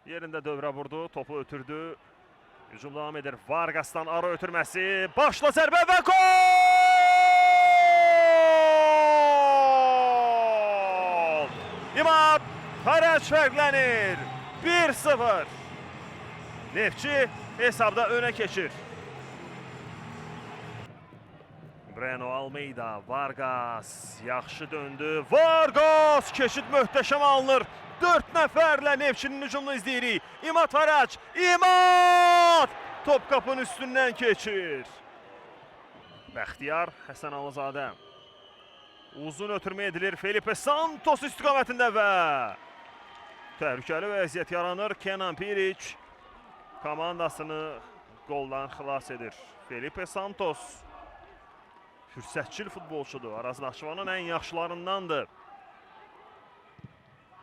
Yerində dövrə vurdu, topu ötürdü. Hücum devam edir. Vargas'tan ara ötürməsi. Başla zərbə və gol! İmad Fərəc fərqlənir. 1-0. Neftçi hesabda önə keçir. Breno Almeida, Vargas yaxşı döndü. Vargas keçid möhtəşəm alınır. 4 nəfərlə Neftçinin hücumunu izləyirik. İmad Fərəc, İmad! Top qapının üstündən keçir. Bəxtiyar Həsənalızadə. Uzun ötürmə edilir Felipe Santos istiqamətində və təhlükəli vəziyyət yaranır. Kenan Piric komandasını qoldan xilas edir. Felipe Santos fürsətçil futbolçudur. Araz Naxçıvanın ən yaxşılarındandır.